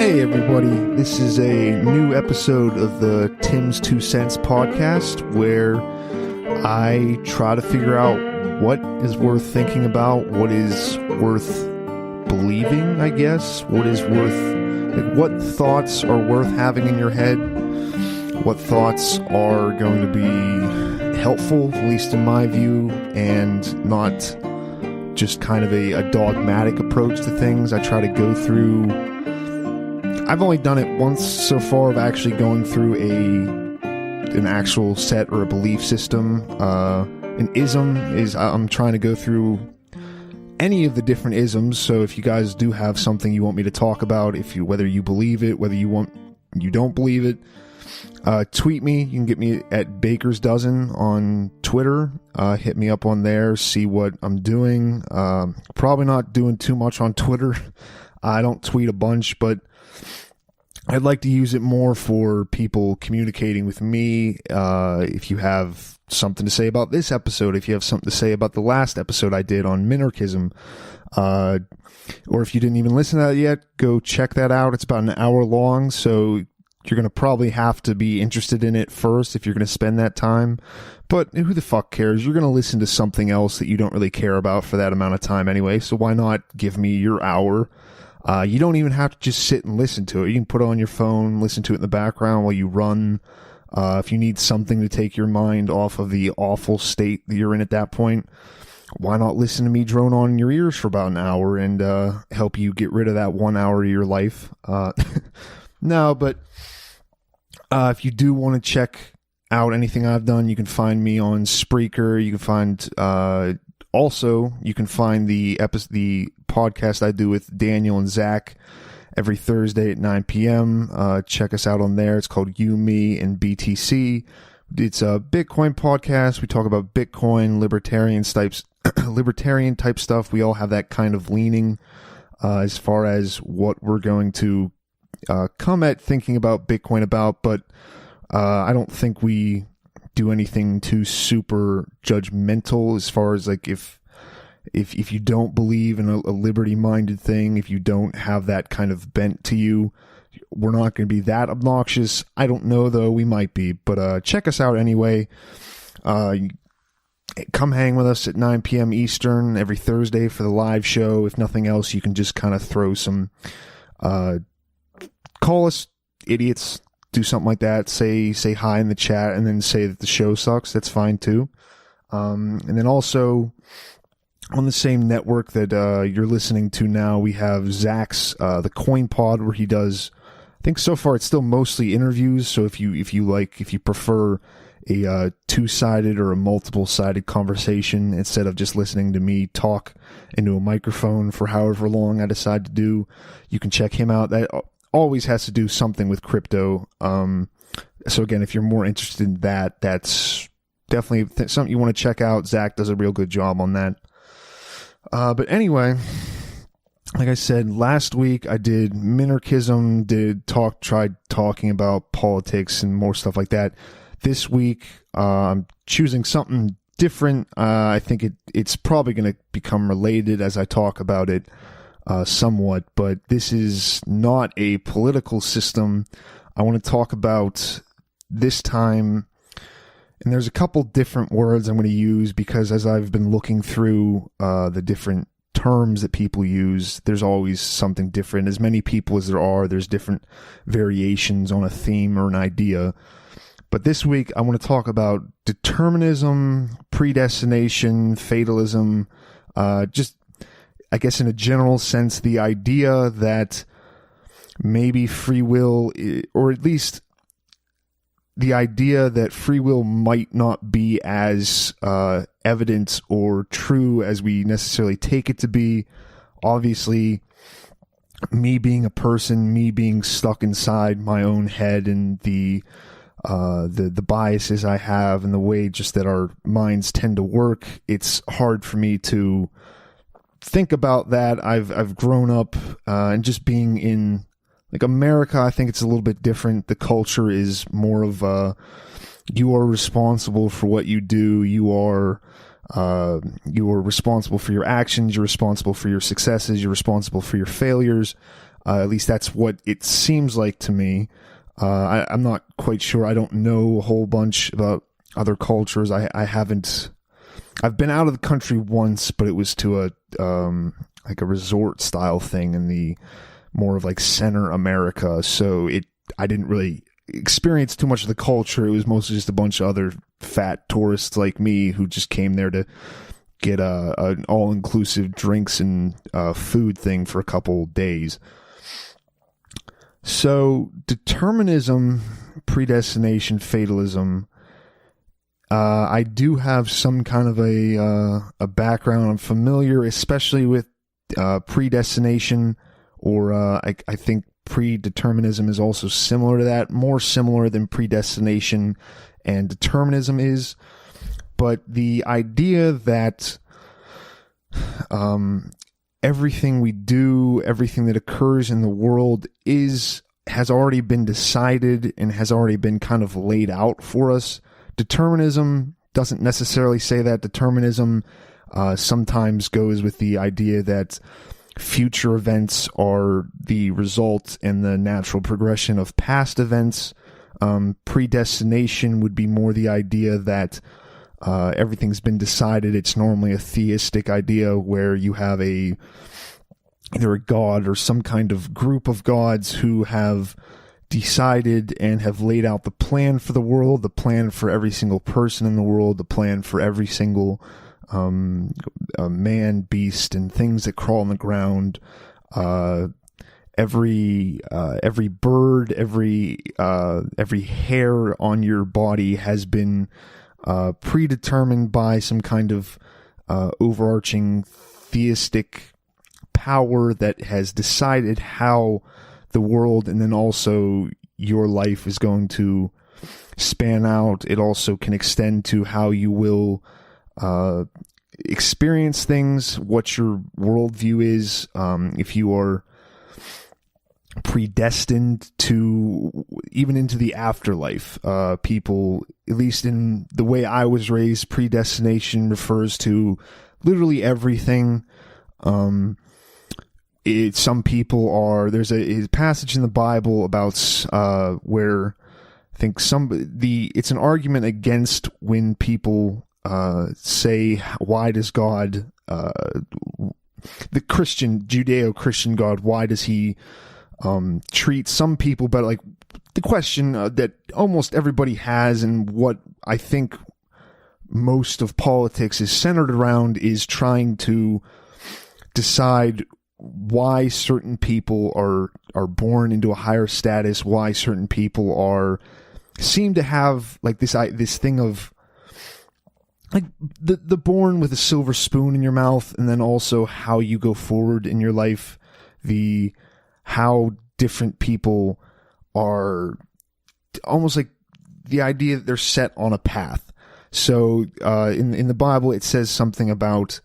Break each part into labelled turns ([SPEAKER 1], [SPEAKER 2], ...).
[SPEAKER 1] Hey everybody, this is a new episode of the Tim's 2 Cents podcast where I try to figure out what is worth thinking about, what is worth believing, I guess, what what thoughts are worth having in your head, what thoughts are going to be helpful, at least in my view, and not just kind of a dogmatic approach to things. I try to go through... I've only done it once so far of actually going through an actual set or a belief system. An ism is I'm trying to go through any of the different isms. So if you guys do have something you want me to talk about, whether you believe it, whether you don't believe it, tweet me. You can get me at Baker's Dozen on Twitter. Hit me up on there, see what I'm doing. Probably not doing too much on Twitter. I don't tweet a bunch, but I'd like to use it more for people communicating with me. If you have something to say about this episode, if you have something to say about the last episode I did on minarchism, or if you didn't even listen to that yet, go check that out. It's about an hour long, so you're going to probably have to be interested in it first if you're going to spend that time. But who the fuck cares? You're going to listen to something else that you don't really care about for that amount of time anyway, so why not give me your hour? You don't even have to just sit and listen to it. You can put it on your phone, listen to it in the background while you run. If you need something to take your mind off of the awful state that you're in at that point, why not listen to me drone on in your ears for about an hour and help you get rid of that 1 hour of your life? No, but if you do want to check out anything I've done, you can find me on Spreaker. You can find... Also, you can find the podcast I do with Daniel and Zach every Thursday at 9 p.m. Check us out on there. It's called You, Me, and BTC. It's a Bitcoin podcast. We talk about Bitcoin, libertarian type stuff. We all have that kind of leaning as far as what we're going to come at thinking about Bitcoin about, but I don't think we do anything too super judgmental as far as like if you don't believe in a liberty-minded thing, if you don't have that kind of bent to you, we're not going to be that obnoxious. I don't know though, we might be, but check us out anyway. Come hang with us at 9 p.m. Eastern every Thursday for the live show. If nothing else, you can just kind of throw some call us idiots, do something like that, say hi in the chat, and then say that the show sucks. That's fine too. And then also on the same network that you're listening to now, we have Zach's the Coin Pod, where he does, I think so far it's still mostly interviews. So if you prefer a two-sided or a multiple-sided conversation instead of just listening to me talk into a microphone for however long I decide to do, you can check him out. That always has to do something with crypto. So again, if you're more interested in that, that's definitely something you want to check out. Zach does a real good job on that. But anyway, like I said, last week I did minarchism, tried talking about politics and more stuff like that. This week, I'm choosing something different. I think it's probably going to become related as I talk about it. Somewhat, but this is not a political system. I want to talk about this time, and there's a couple different words I'm going to use because as I've been looking through the different terms that people use, there's always something different. As many people as there are, there's different variations on a theme or an idea. But this week, I want to talk about determinism, predestination, fatalism, just I guess in a general sense, the idea that maybe free will, or at least the idea that free will might not be as evident or true as we necessarily take it to be. Obviously, me being a person, me being stuck inside my own head and the biases I have and the way just that our minds tend to work, it's hard for me to think about that. I've grown up and just being in like America, I think it's a little bit different. The culture is more of you are responsible for what you do. You are responsible for your actions. You're responsible for your successes. You're responsible for your failures. At least that's what it seems like to me. I'm not quite sure. I don't know a whole bunch about other cultures. I haven't. I've been out of the country once, but it was to a like a resort style thing in the more of like center America. So I didn't really experience too much of the culture. It was mostly just a bunch of other fat tourists like me who just came there to get an all-inclusive drinks and food thing for a couple days. So determinism, predestination, fatalism, I do have some kind of a background. I'm familiar, especially with predestination, or I think predeterminism is also similar to that, more similar than predestination and determinism is. But the idea that everything we do, everything that occurs in the world has already been decided and has already been kind of laid out for us. Determinism doesn't necessarily say that. Determinism sometimes goes with the idea that future events are the result and the natural progression of past events. Predestination would be more the idea that everything's been decided. It's normally a theistic idea where you have either a god or some kind of group of gods who have decided and have laid out the plan for the world, the plan for every single person in the world, the plan for every single man, beast, and things that crawl on the ground. Every bird, every hair on your body has been predetermined by some kind of overarching theistic power that has decided how the world and then also your life is going to span out. It also can extend to how you will experience things, what your worldview is, if you are predestined to even into the afterlife. People, at least in the way I was raised, predestination refers to literally everything. Some people are, there's a passage in the Bible about where I think it's an argument against when people say, why does God, the Judeo-Christian God, why does he treat some people better? Like the question that almost everybody has, and what I think most of politics is centered around, is trying to decide why certain people are born into a higher status, why certain people seem to have like this thing of like the born with a silver spoon in your mouth, and then also how you go forward in your life, how different people are, almost like the idea that they're set on a path. So in the Bible it says something about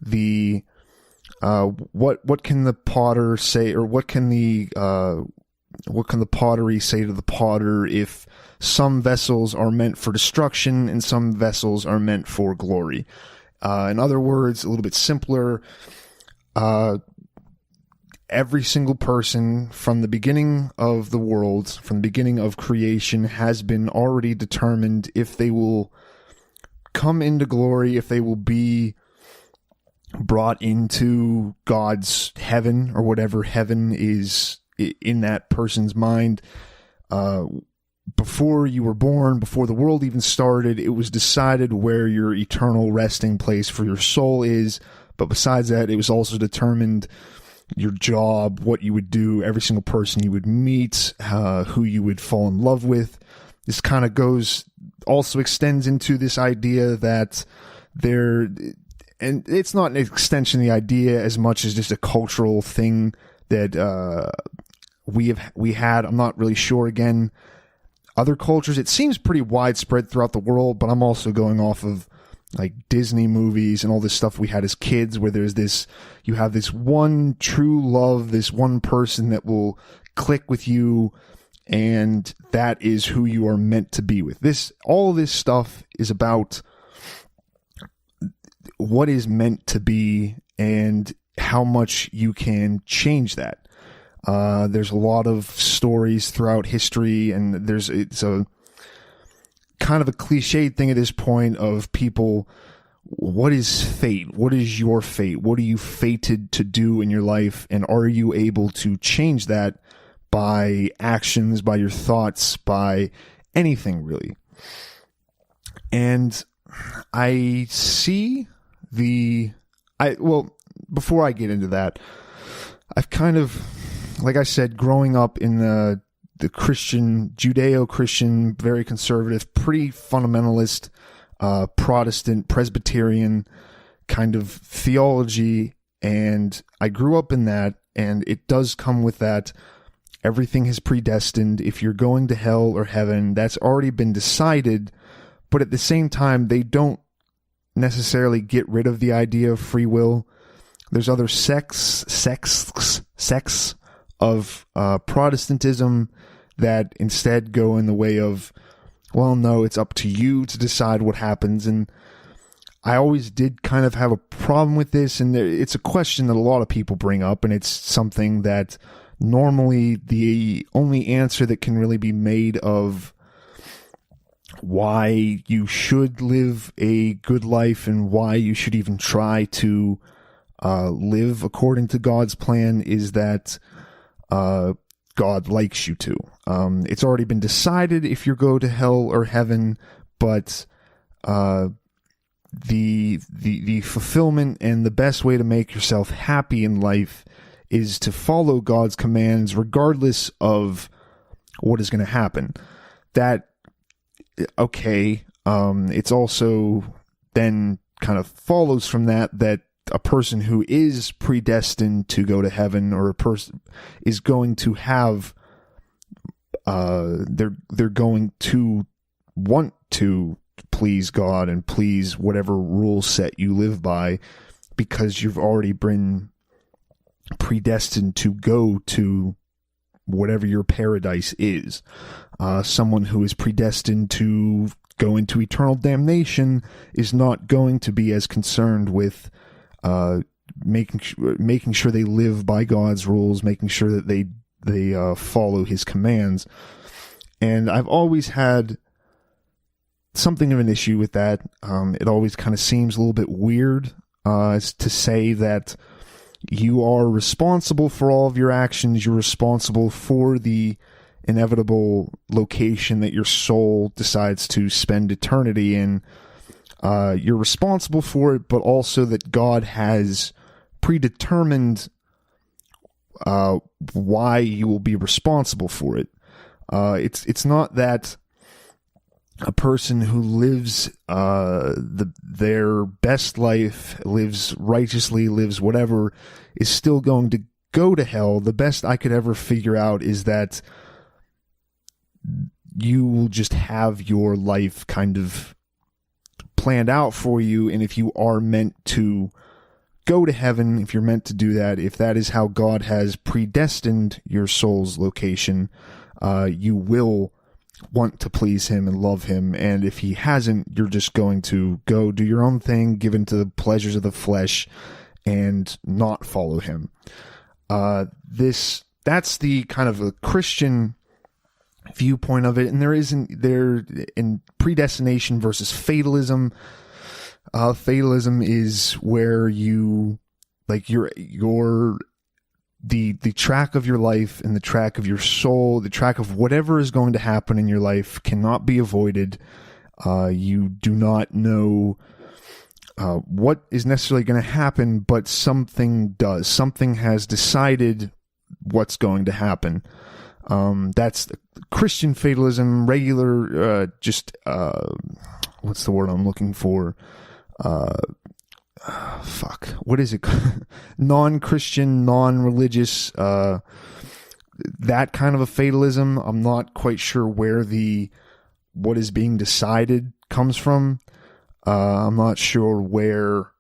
[SPEAKER 1] the what can the potter say, or what can the pottery say to the potter if some vessels are meant for destruction and some vessels are meant for glory? In other words, a little bit simpler, every single person from the beginning of the world, from the beginning of creation, has been already determined if they will come into glory, if they will be brought into God's heaven, or whatever heaven is in that person's mind. Before you were born, before the world even started, it was decided where your eternal resting place for your soul is. But besides that, it was also determined your job, what you would do, every single person you would meet, who you would fall in love with. This kind of also extends into this idea that and it's not an extension of the idea as much as just a cultural thing that we had. I'm not really sure. Again, other cultures, it seems pretty widespread throughout the world, but I'm also going off of like Disney movies and all this stuff we had as kids, where you have this one true love, this one person that will click with you, and that is who you are meant to be with. All this stuff is about what is meant to be and how much you can change that. There's a lot of stories throughout history, and it's a kind of a cliched thing at this point of people, what is fate? What is your fate? What are you fated to do in your life? And are you able to change that by actions, by your thoughts, by anything really? And I see before I get into that, I've kind of, like I said, growing up in the Christian, Judeo-Christian, very conservative, pretty fundamentalist, Protestant, Presbyterian kind of theology, and I grew up in that, and it does come with that. Everything is predestined. If you're going to hell or heaven, that's already been decided, but at the same time, they don't necessarily get rid of the idea of free will. There's other sects of Protestantism that instead go in the way of, well, no, it's up to you to decide what happens. And I always did kind of have a problem with this, and it's a question that a lot of people bring up, and it's something that normally the only answer that can really be made of why you should live a good life and why you should even try to live according to God's plan is that God likes you to. It's already been decided if you go to hell or heaven, but the fulfillment and the best way to make yourself happy in life is to follow God's commands regardless of what is going to happen. That, okay, it's also then kind of follows from that a person who is predestined to go to heaven, or a person is going to have, they're going to want to please God and please whatever rule set you live by, because you've already been predestined to go to whatever your paradise is. Someone who is predestined to go into eternal damnation is not going to be as concerned with making sure they live by God's rules, making sure that they follow His commands. And I've always had something of an issue with that. It always kind of seems a little bit weird to say that you are responsible for all of your actions. You're responsible for the inevitable location that your soul decides to spend eternity in. You're responsible for it, but also that God has predetermined why you will be responsible for it. It's not that a person who lives their best life, lives righteously, lives whatever, is still going to go to hell. The best I could ever figure out is that you will just have your life kind of planned out for you, and if you are meant to go to heaven, if you're meant to do that, if that is how God has predestined your soul's location, you will want to please Him and love Him. And if He hasn't, you're just going to go do your own thing, give in to the pleasures of the flesh, and not follow Him. That's the kind of a Christian viewpoint of it. And there in predestination versus fatalism. Fatalism is where you, like, the track of your life and the track of your soul, the track of whatever is going to happen in your life cannot be avoided. You do not know what is necessarily going to happen, but something does. Something has decided what's going to happen. That's the Christian fatalism, regular, what's the word I'm looking for? What is it? Non-Christian, non-religious, that kind of a fatalism. I'm not quite sure where what is being decided comes from. I'm not sure where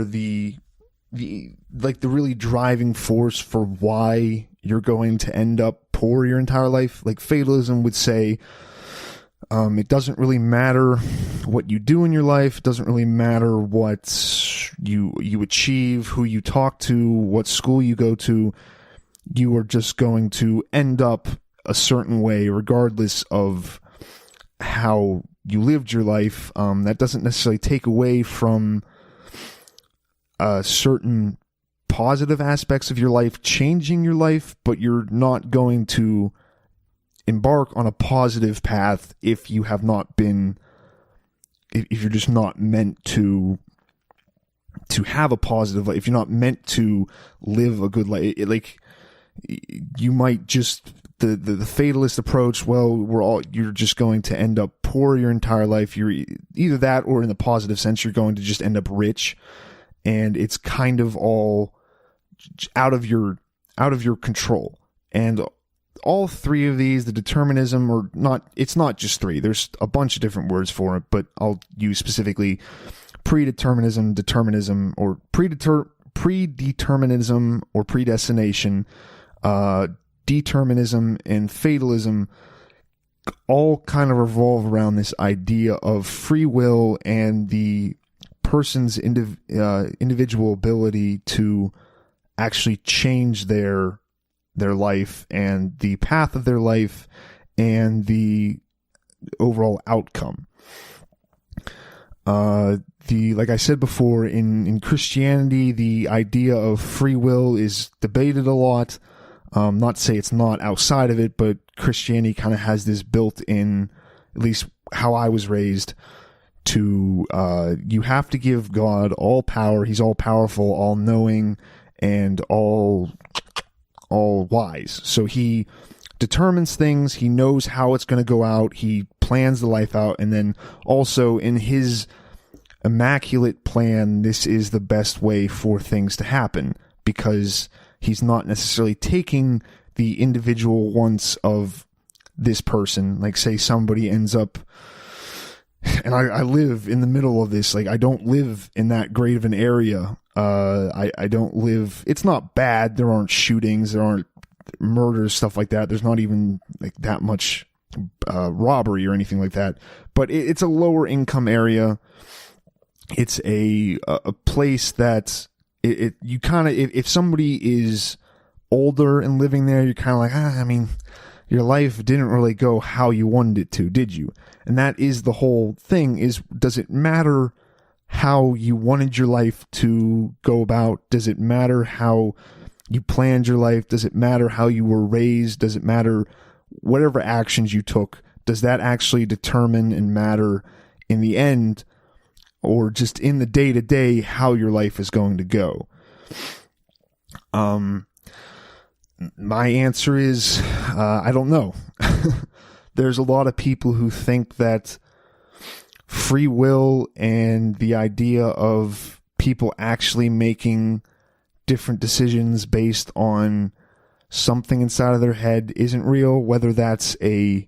[SPEAKER 1] the really driving force for why you're going to end up poor your entire life. Like, fatalism would say, It doesn't really matter what you do in your life. It doesn't really matter what you achieve, who you talk to, what school you go to. You are just going to end up a certain way regardless of how you lived your life. That doesn't necessarily take away from certain positive aspects of your life changing your life, but you're not going to embark on a positive path if you have not been, if you're just not meant to have a positive life, if you're not meant to live a good life. Like, you might just, the fatalist approach, well, you're just going to end up poor your entire life. You're either that, or in the positive sense, you're going to just end up rich, and it's kind of all out of your control. And all three of these, the determinism, or not, it's not just three. There's a bunch of different words for it, but I'll use specifically predeterminism, determinism, or predeterminism or predestination, determinism, and fatalism, all kind of revolve around this idea of free will and the person's individual ability to actually change their life and the path of their life and the overall outcome. Like I said before, in Christianity, the idea of free will is debated a lot. Not to say it's not outside of it, but Christianity kind of has this built in, at least how I was raised, to you have to give God all power. He's all powerful, all knowing, and all wise. So he determines things. He knows how it's going to go out. He plans the life out. And then also in his immaculate plan, this is the best way for things to happen, because he's not necessarily taking the individual wants of this person. Like, say somebody ends up, and I live in the middle of this, like, I don't live in that great of an area. I don't live, it's not bad. There aren't shootings, there aren't murders, stuff like that. There's not even like that much robbery or anything like that. But it's a lower income area. It's a place that you kind of, if somebody is older and living there, you're kind of like, I mean, your life didn't really go how you wanted it to, did you? And that is the whole thing, is, does it matter how you wanted your life to go about? Does it matter how you planned your life? Does it matter how you were raised? Does it matter whatever actions you took? Does that actually determine and matter in the end, or just in the day-to-day, how your life is going to go? My answer is, I don't know. There's a lot of people who think that free will and the idea of people actually making different decisions based on something inside of their head isn't real, whether the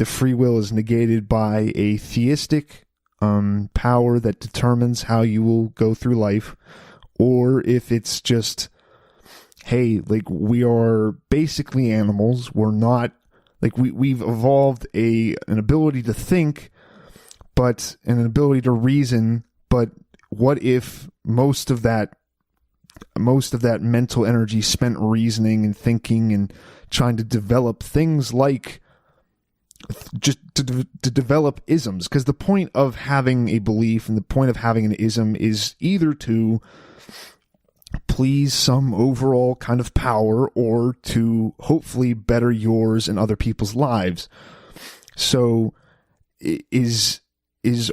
[SPEAKER 1] free will is negated by a theistic power that determines how you will go through life, or if it's just, hey, like, we are basically animals. We're not, like, we've evolved an ability to think, but an ability to reason. But what if most of that mental energy spent reasoning and thinking and trying to develop things like just to develop isms? Because the point of having a belief and the point of having an ism is either to please some overall kind of power, or to hopefully better yours and other people's lives. So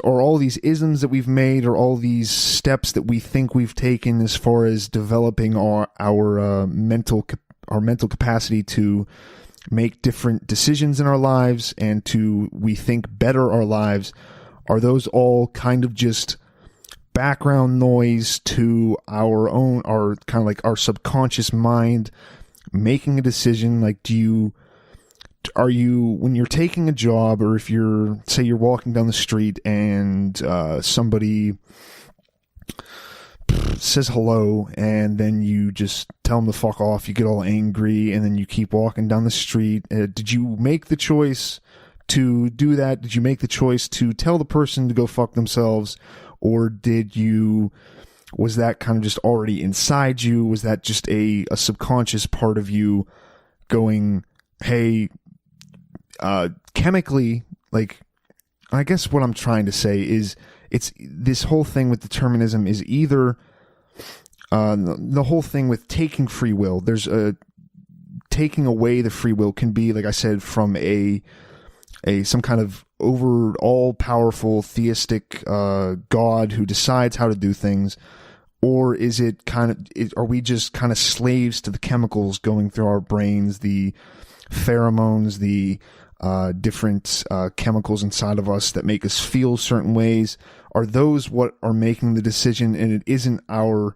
[SPEAKER 1] are all these isms that we've made, or all these steps that we think we've taken as far as developing our mental capacity to make different decisions in our lives and to, we think, better our lives, are those all kind of just background noise to our kind of like our subconscious mind making a decision? Like, are you, when you're taking a job, or if you're walking down the street and somebody says hello, and then you just tell them to fuck off, you get all angry, and then you keep walking down the street, did you make the choice to do that? Did you make the choice to tell the person to go fuck themselves, or was that kind of just already inside you? Was that just a subconscious part of you going, hey, chemically, like, I guess what I'm trying to say is, it's this whole thing with determinism is either the whole thing with taking free will. There's taking away the free will can be, like I said, from some kind of all powerful theistic God who decides how to do things, or is it are we just kind of slaves to the chemicals going through our brains, the pheromones, the different chemicals inside of us that make us feel certain ways? Are those what are making the decision, and it isn't our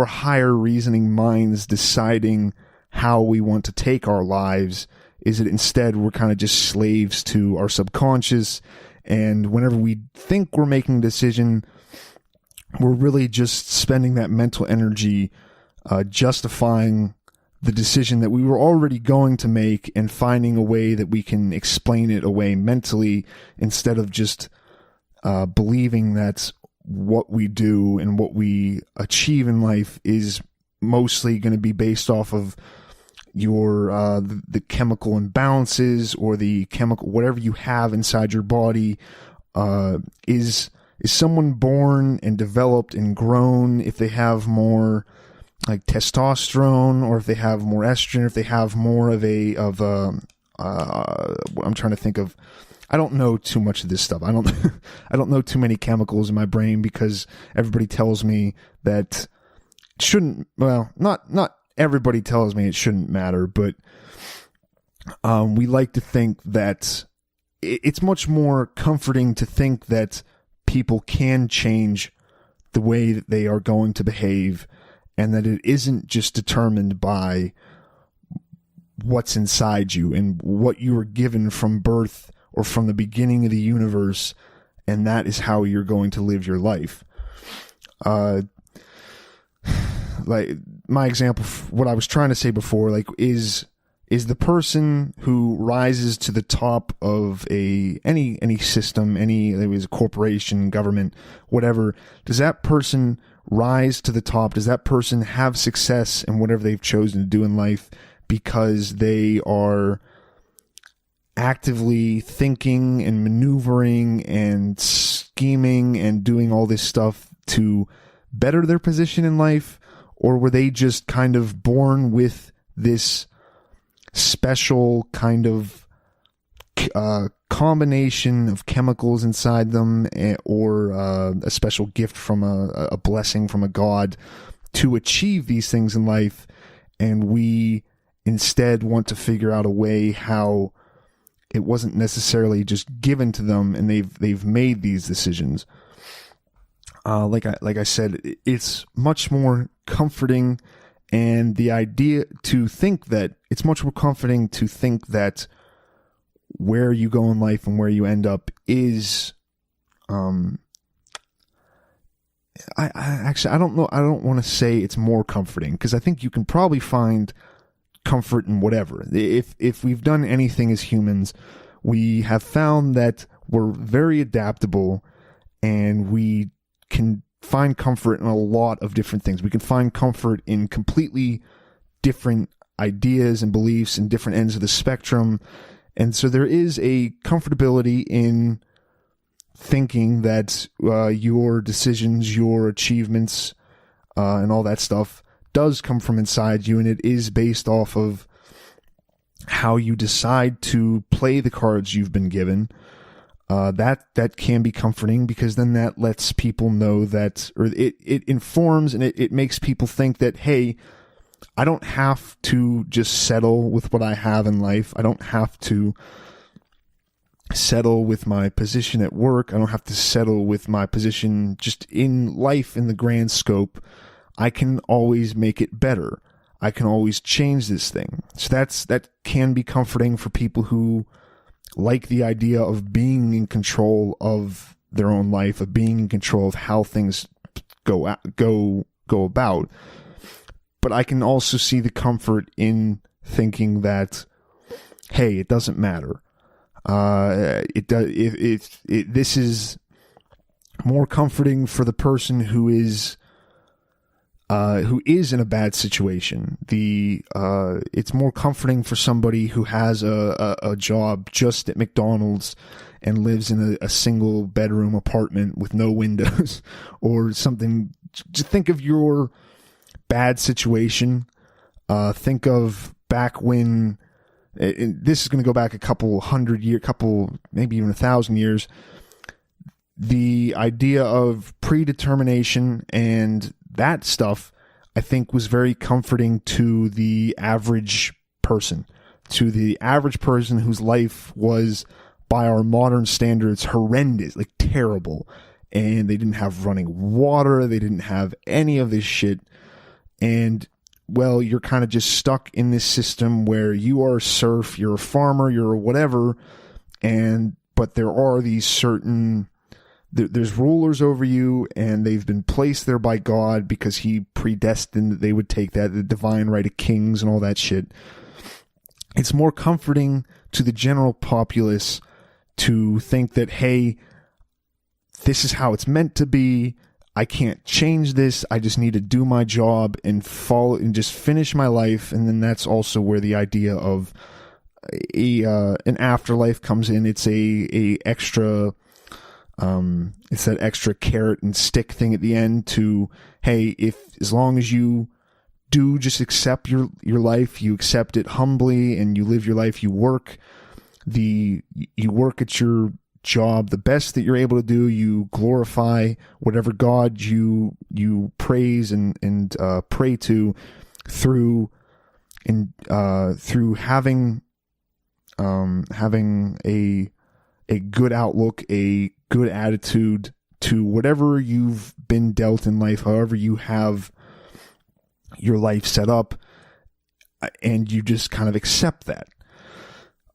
[SPEAKER 1] higher reasoning minds deciding how we want to take our lives? Is it instead we're kind of just slaves to our subconscious, and whenever we think we're making a decision, we're really just spending that mental energy justifying the decision that we were already going to make and finding a way that we can explain it away mentally, instead of just believing that what we do and what we achieve in life is mostly going to be based off of your the chemical imbalances, or the chemical whatever you have inside your body. Is someone born and developed and grown if they have more like testosterone, or if they have more estrogen, if they have more of I'm trying to think of, I don't know too much of this stuff. I don't know too many chemicals in my brain, because everybody tells me that it shouldn't, well, not everybody tells me it shouldn't matter, but we like to think that it's much more comforting to think that people can change the way that they are going to behave, and that it isn't just determined by what's inside you and what you were given from birth or from the beginning of the universe, and that is how you're going to live your life. Like my example, what I was trying to say before, like, is the person who rises to the top of any system, there was a corporation, government, whatever, does that person rise to the top? Does that person have success in whatever they've chosen to do in life because they are actively thinking and maneuvering and scheming and doing all this stuff to better their position in life? Or were they just kind of born with this special kind of combination of chemicals inside them, or a special gift from a blessing from a god to achieve these things in life, and we instead want to figure out a way how it wasn't necessarily just given to them, and they've made these decisions. Like I said, it's much more comforting, and the idea to think that it's much more comforting to think that where you go in life and where you end up is, I don't know. I don't want to say it's more comforting, because I think you can probably find comfort in whatever. If we've done anything as humans, we have found that we're very adaptable, and we can find comfort in a lot of different things. We can find comfort in completely different ideas and beliefs and different ends of the spectrum. And so there is a comfortability in thinking that your decisions, your achievements, and all that stuff does come from inside you, and it is based off of how you decide to play the cards you've been given. That can be comforting, because then that lets people know that, or it informs and it makes people think that, hey, I don't have to just settle with what I have in life. I don't have to settle with my position at work. I don't have to settle with my position just in life in the grand scope. I can always make it better. I can always change this thing. So that can be comforting for people who like the idea of being in control of their own life, of being in control of how things go about. But I can also see the comfort in thinking that hey, it doesn't matter. This is more comforting for the person who is in a bad situation. It's more comforting for somebody who has a job just at McDonald's and lives in a single bedroom apartment with no windows or something. Just think of your bad situation. Think of back when, this is going to go back a couple hundred years, maybe even 1,000 years. The idea of predetermination and that stuff, I think, was very comforting to the average person, whose life was, by our modern standards, horrendous, like terrible. And they didn't have running water. They didn't have any of this shit. And, well, you're kind of just stuck in this system where you are a serf, you're a farmer, you're whatever. But there are these certain, there's rulers over you, and they've been placed there by God because he predestined that they would take that, the divine right of kings and all that shit. It's more comforting to the general populace to think that, hey, this is how it's meant to be. I can't change this. I just need to do my job and follow and just finish my life. And then that's also where the idea of an afterlife comes in. It's it's that extra carrot and stick thing at the end to, hey, as long as you do just accept your life, you accept it humbly, and you live your life, you work at your job the best that you're able to do, you glorify whatever God you praise and pray to through having a good outlook, a good attitude to whatever you've been dealt in life, however you have your life set up, and you just kind of accept that.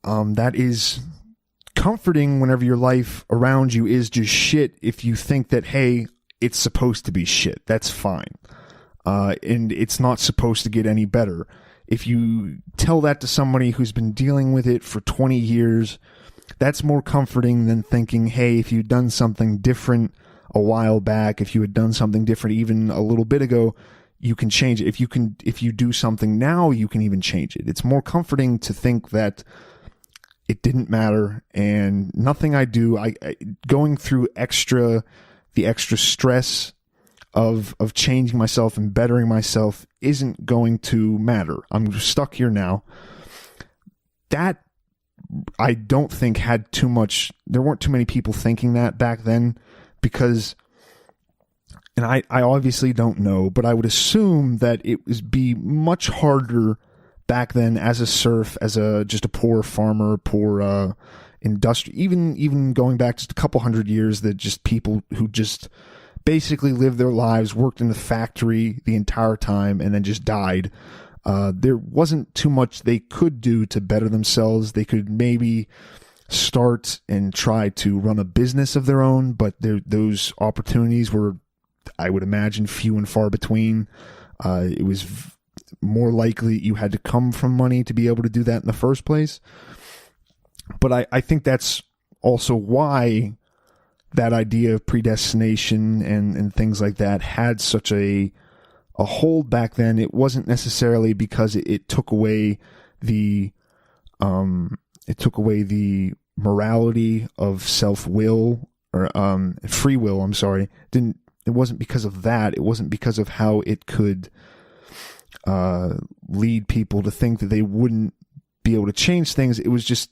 [SPEAKER 1] That is comforting whenever your life around you is just shit. If you think that, hey, it's supposed to be shit, that's fine. And it's not supposed to get any better. If you tell that to somebody who's been dealing with it for 20 years, that's more comforting than thinking, hey, if you'd done something different a while back, if you had done something different even a little bit ago, you can change it. If you do something now, you can even change it. It's more comforting to think that it didn't matter, and nothing I do, going through the extra stress of changing myself and bettering myself isn't going to matter. I'm stuck here now. That, I don't think there weren't too many people thinking that back then, because, and I obviously don't know, but I would assume that it would be much harder back then as a serf, as just a poor farmer, poor industry, even going back just a couple hundred years, that just people who just basically lived their lives, worked in the factory the entire time, and then just died. There wasn't too much they could do to better themselves. They could maybe start and try to run a business of their own, but those opportunities were, I would imagine, few and far between. It was more likely you had to come from money to be able to do that in the first place. But I think that's also why that idea of predestination and things like that had such a hold back then. It wasn't necessarily because it took away the morality of self-will or free will. I'm sorry. It wasn't because of that. It wasn't because of how it could lead people to think that they wouldn't be able to change things. It was just,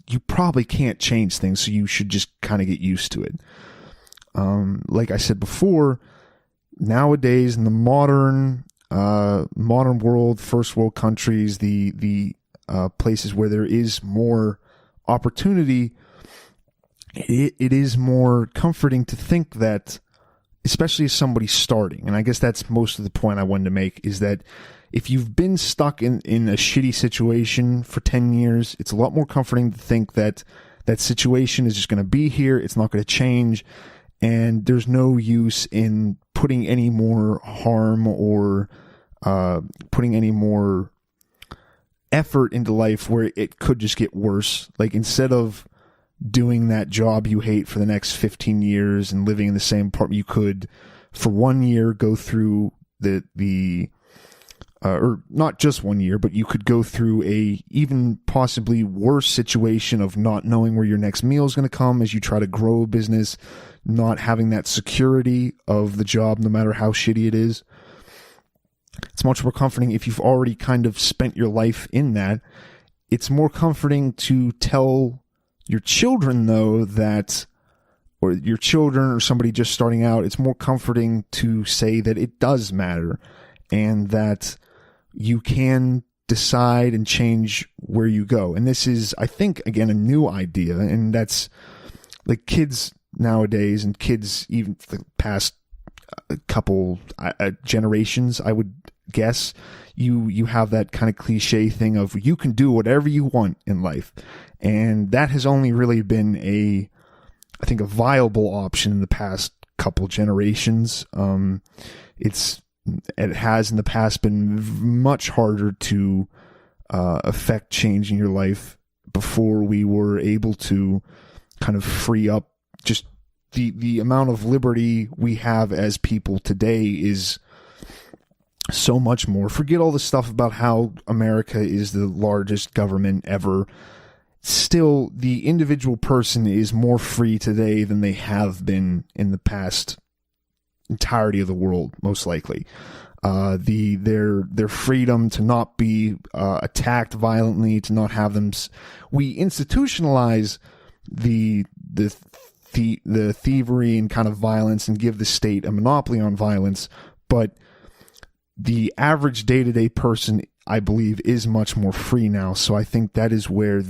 [SPEAKER 1] you probably can't change things, so you should just kind of get used to it. Like I said before, nowadays in the modern world, first world countries, the places where there is more opportunity, it is more comforting to think that, especially as somebody starting, and I guess that's most of the point I wanted to make, is that if you've been stuck in a shitty situation for 10 years, it's a lot more comforting to think that that situation is just going to be here, it's not going to change, and there's no use in putting any more harm or putting any more effort into life where it could just get worse. Like, instead of doing that job you hate for the next 15 years and living in the same apartment, you could, for 1 year, go through or not just 1 year, but you could go through a even possibly worse situation of not knowing where your next meal is going to come as you try to grow a business, not having that security of the job, no matter how shitty it is. It's much more comforting if you've already kind of spent your life in that. It's more comforting to tell your children, though, that, or your children or somebody just starting out, it's more comforting to say that it does matter and that you can decide and change where you go. And this is, I think, again, a new idea, and that's like kids nowadays, and kids even for the past couple generations, I would guess, you have that kind of cliche thing of you can do whatever you want in life. And that has only really been I think a viable option in the past couple generations. It has in the past been much harder to affect change in your life before we were able to kind of free up. Just the amount of liberty we have as people today is so much more. Forget all the stuff about how America is the largest government ever. Still, the individual person is more free today than they have been in the past entirety of the world, most likely. Their freedom to not be attacked violently, to not have them. We institutionalize the thievery and kind of violence and give the state a monopoly on violence, but the average day-to-day person, I believe, is much more free now. So I think that is where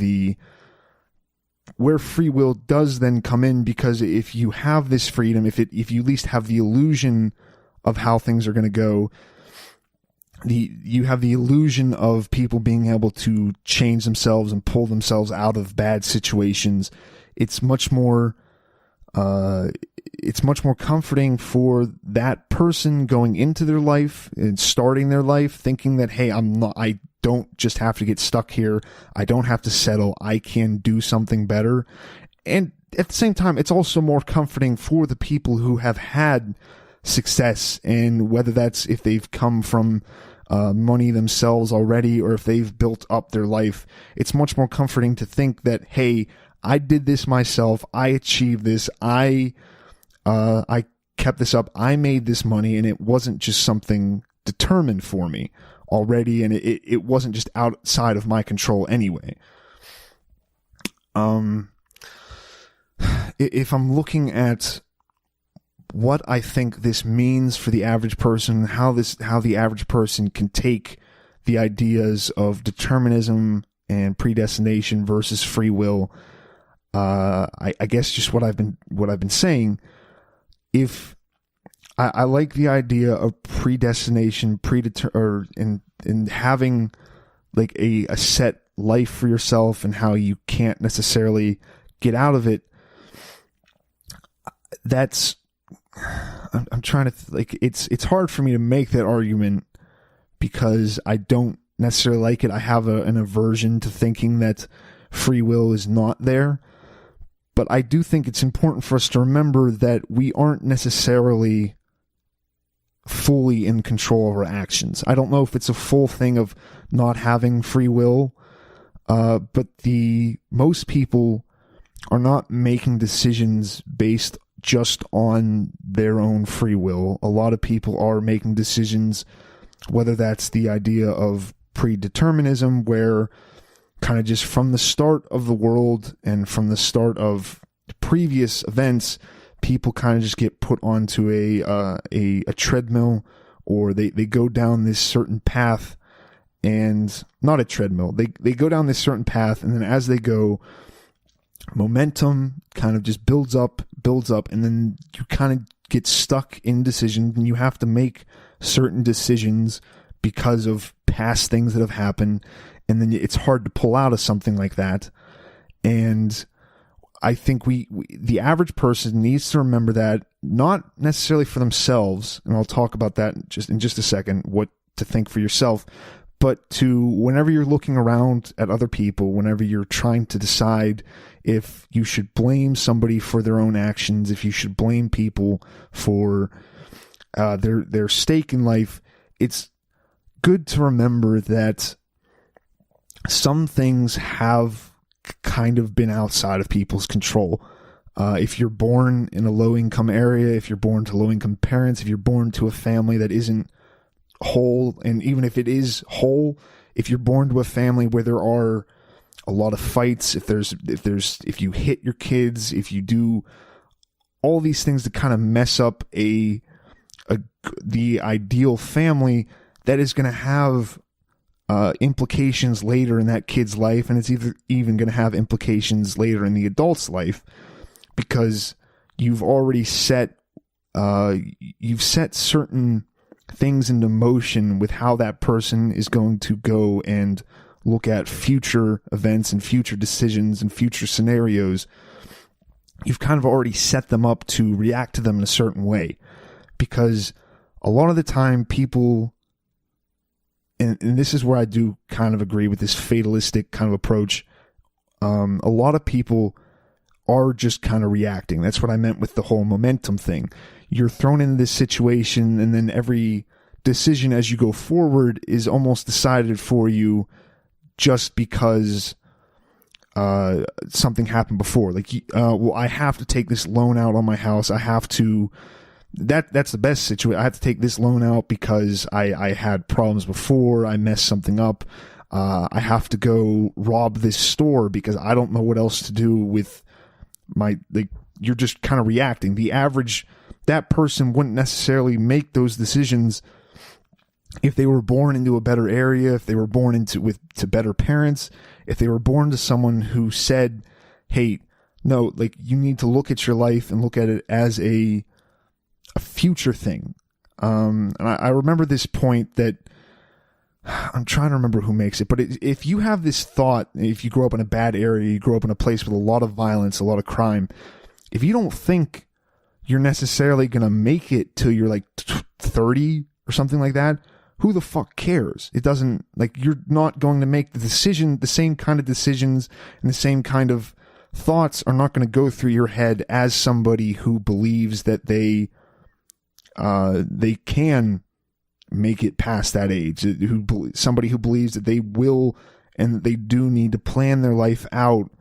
[SPEAKER 1] free will does then come in, because if you have this freedom, if you at least have the illusion of how things are going to go, you have the illusion of people being able to change themselves and pull themselves out of bad situations. It's much more comforting for that person going into their life and starting their life thinking that, hey, I don't just have to get stuck here. I don't have to settle. I can do something better. And at the same time, it's also more comforting for the people who have had success, and whether that's if they've come from money themselves already or if they've built up their life, it's much more comforting to think that, hey, I did this myself. I achieved this. I kept this up. I made this money, and it wasn't just something determined for me already, and it wasn't just outside of my control anyway. If I'm looking at what I think this means for the average person, how the average person can take the ideas of determinism and predestination versus free will, I guess just what I've been saying. If I like the idea of predestination, and having like a set life for yourself and how you can't necessarily get out of it. I'm trying to it's hard for me to make that argument because I don't necessarily like it. I have an aversion to thinking that free will is not there. But I do think it's important for us to remember that we aren't necessarily fully in control of our actions. I don't know if it's a full thing of not having free will, but most people are not making decisions based just on their own free will. A lot of people are making decisions, whether that's the idea of predeterminism, where kind of just from the start of the world and from the start of previous events, people kind of just get put onto a treadmill, or they go down this certain path, and not a treadmill. They go down this certain path, and then as they go, momentum kind of just builds up, and then you kind of get stuck in decisions, and you have to make certain decisions because of past things that have happened, and then it's hard to pull out of something like that. And I think the average person needs to remember that, not necessarily for themselves, and I'll talk about that in just a second, what to think for yourself, but to whenever you're looking around at other people, whenever you're trying to decide if you should blame somebody for their own actions, if you should blame people for their stake in life, it's good to remember that some things have kind of been outside of people's control. If you're born in a low-income area, if you're born to low-income parents, if you're born to a family that isn't whole, and even if it is whole, if you're born to a family where there are a lot of fights, if you hit your kids, if you do all these things to kind of mess up the ideal family, that is going to have implications later in that kid's life, and it's even going to have implications later in the adult's life, because you've already set certain things into motion with how that person is going to go and look at future events and future decisions and future scenarios. You've kind of already set them up to react to them in a certain way, because a lot of the time people, and this is where I do kind of agree with this fatalistic kind of approach, a lot of people are just kind of reacting. That's what I meant with the whole momentum thing. You're thrown into this situation, and then every decision as you go forward is almost decided for you just because something happened before. Like, well, I have to take this loan out on my house. I have to... That's the best situation. I have to take this loan out because I had problems before. I messed something up. I have to go rob this store because I don't know what else to do with you're just kind of reacting. That person wouldn't necessarily make those decisions if they were born into a better area, if they were born to better parents, if they were born to someone who said, hey, no, like, you need to look at your life and look at it as a future thing. And I remember this point that I'm trying to remember who makes it, but if you have this thought, if you grow up in a bad area, you grow up in a place with a lot of violence, a lot of crime, if you don't think you're necessarily going to make it till you're like 30 or something like that, who the fuck cares? It doesn't, like, you're not going to make the same kind of decisions, and the same kind of thoughts are not going to go through your head as somebody who believes that they can make it past that age, somebody who believes that they will and they do need to plan their life out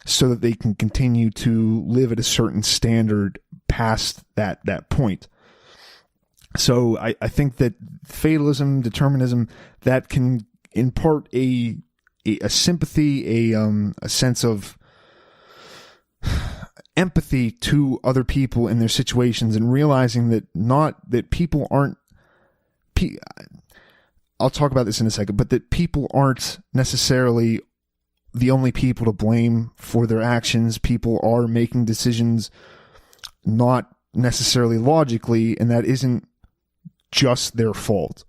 [SPEAKER 1] so that they can continue to live at a certain standard past that point. So I think that fatalism, determinism, that can impart a sympathy, a sense of empathy to other people in their situations, and realizing that people aren't, I'll talk about this in a second, but that people aren't necessarily the only people to blame for their actions. People are making decisions not necessarily logically, and that isn't just their fault.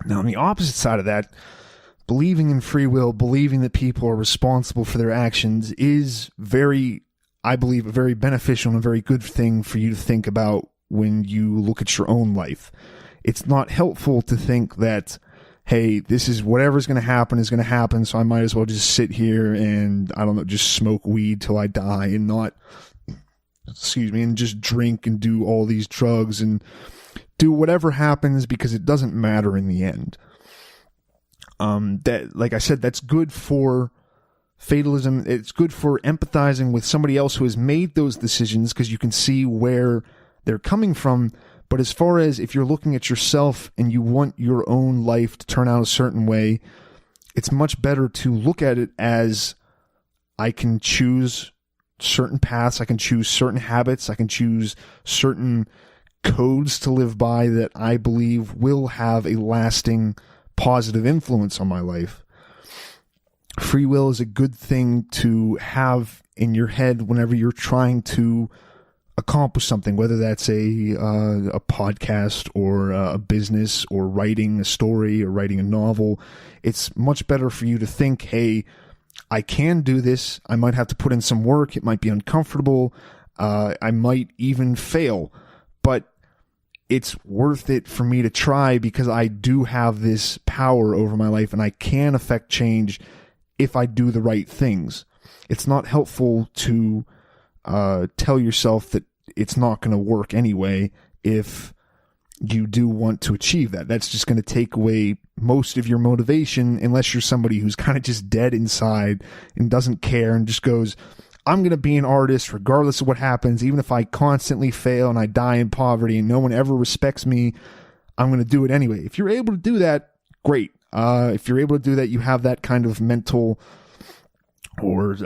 [SPEAKER 1] Now, on the opposite side of that, believing in free will, believing that people are responsible for their actions, is I believe, a very beneficial and a very good thing for you to think about when you look at your own life. It's not helpful to think that, hey, this is whatever's going to happen is going to happen, so I might as well just sit here and, I don't know, just smoke weed till I die and not, and just drink and do all these drugs and do whatever happens because it doesn't matter in the end. That, like I said, that's good for fatalism. It's good for empathizing with somebody else who has made those decisions, because you can see where they're coming from. But as far as if you're looking at yourself and you want your own life to turn out a certain way, it's much better to look at it as, I can choose certain paths, I can choose certain habits, I can choose certain codes to live by that I believe will have a lasting positive influence on my life. Free will is a good thing to have in your head whenever you're trying to accomplish something, whether that's a podcast or a business or writing a story or writing a novel. It's much better for you to think, hey, I can do this. I might have to put in some work. It might be uncomfortable. I might even fail. But it's worth it for me to try because I do have this power over my life and I can affect change if I do the right things. It's not helpful to tell yourself that it's not going to work anyway if you do want to achieve that. That's just going to take away most of your motivation unless you're somebody who's kind of just dead inside and doesn't care and just goes, I'm going to be an artist regardless of what happens. Even if I constantly fail and I die in poverty and no one ever respects me, I'm going to do it anyway. If you're able to do that, great. If you're able to do that, you have that kind of mental or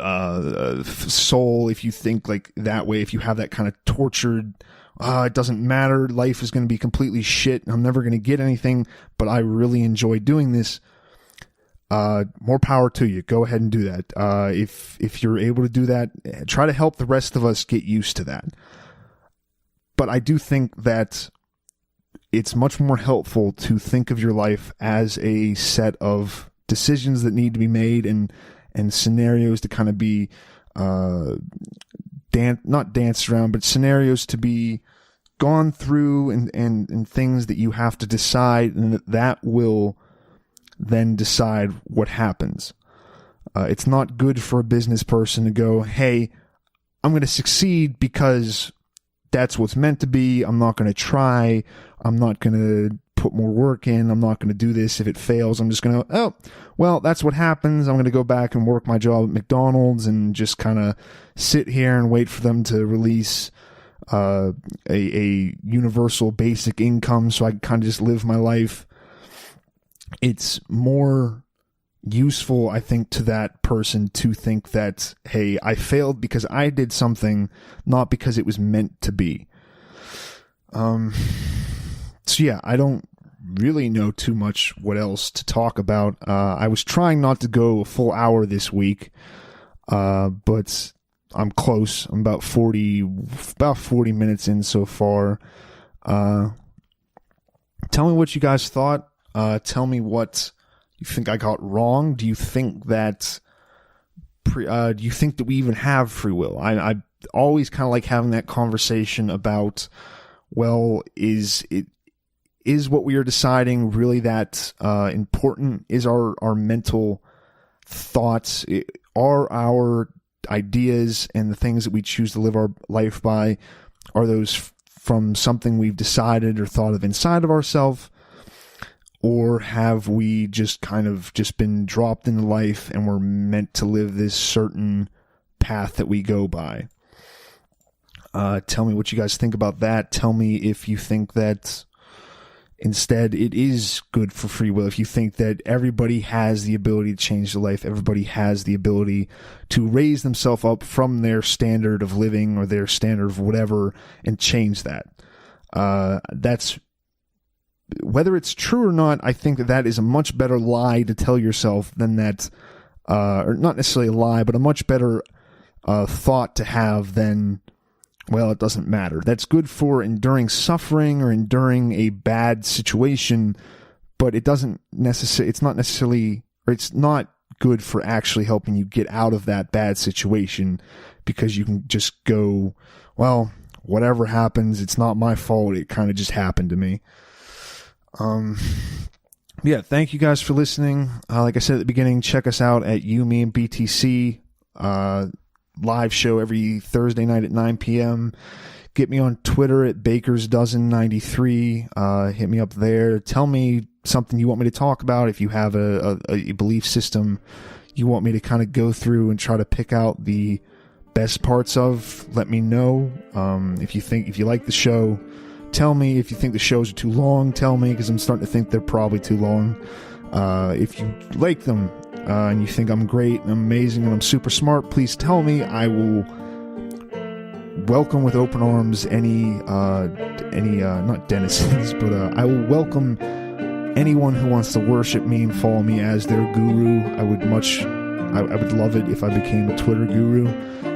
[SPEAKER 1] soul, if you think like that way, if you have that kind of tortured, it doesn't matter, life is going to be completely shit, I'm never going to get anything, but I really enjoy doing this, more power to you. Go ahead and do that. If you're able to do that, try to help the rest of us get used to that. But I do think that it's much more helpful to think of your life as a set of decisions that need to be made and scenarios to kind of be not danced around, but scenarios to be gone through and things that you have to decide, and that will then decide what happens. It's not good for a business person to go, hey, I'm going to succeed because that's what's meant to be. I'm not going to try. I'm not going to put more work in. I'm not going to do this. If it fails, I'm just going to, oh, well, that's what happens. I'm going to go back and work my job at McDonald's and just kind of sit here and wait for them to release a universal basic income so I can kind of just live my life. It's more useful, I think, to that person to think that, hey, I failed because I did something, not because it was meant to be. So yeah, I don't really know too much what else to talk about. I was trying not to go a full hour this week, but I'm close. I'm about 40 minutes in so far. Tell me what you guys thought. Tell me what you think I got wrong. Do you think that we even have free will? I always kind of like having that conversation about, well, is what we are deciding really that important? Is our mental thoughts, are our ideas and the things that we choose to live our life by, are those from something we've decided or thought of inside of ourselves? Or have we just kind of just been dropped into life and we're meant to live this certain path that we go by? Tell me what you guys think about that. Tell me if you think that instead it is good for free will. If you think that everybody has the ability to change their life, everybody has the ability to raise themselves up from their standard of living or their standard of whatever and change that. That's, whether it's true or not, I think that is a much better lie to tell yourself than that, or not necessarily a lie, but a much better thought to have than, well, it doesn't matter. That's good for enduring suffering or enduring a bad situation, but it doesn't necessarily, it's not good for actually helping you get out of that bad situation, because you can just go, well, whatever happens, it's not my fault. It kind of just happened to me. Yeah, thank you guys for listening. Like I said at the beginning, check us out at You, Me, and BTC. Live show every Thursday night at 9 p.m. Get me on Twitter at BakersDozen93. Hit me up there. Tell me something you want me to talk about. If you have a belief system you want me to kind of go through and try to pick out the best parts of, let me know. If you like the show, tell me. If you think the shows are too long, tell me, because I'm starting to think they're probably too long. If you like them and you think I'm great and I'm amazing and I'm super smart, please tell me. I will welcome with open arms any not denizens, but I will welcome anyone who wants to worship me and follow me as their guru. I would love it if I became a Twitter guru.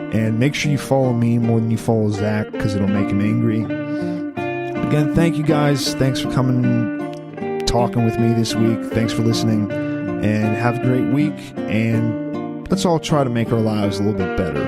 [SPEAKER 1] And make sure you follow me more than you follow Zach, because it'll make him angry. Again, thank you guys. Thanks for coming, talking with me this week. Thanks for listening, and have a great week. And let's all try to make our lives a little bit better.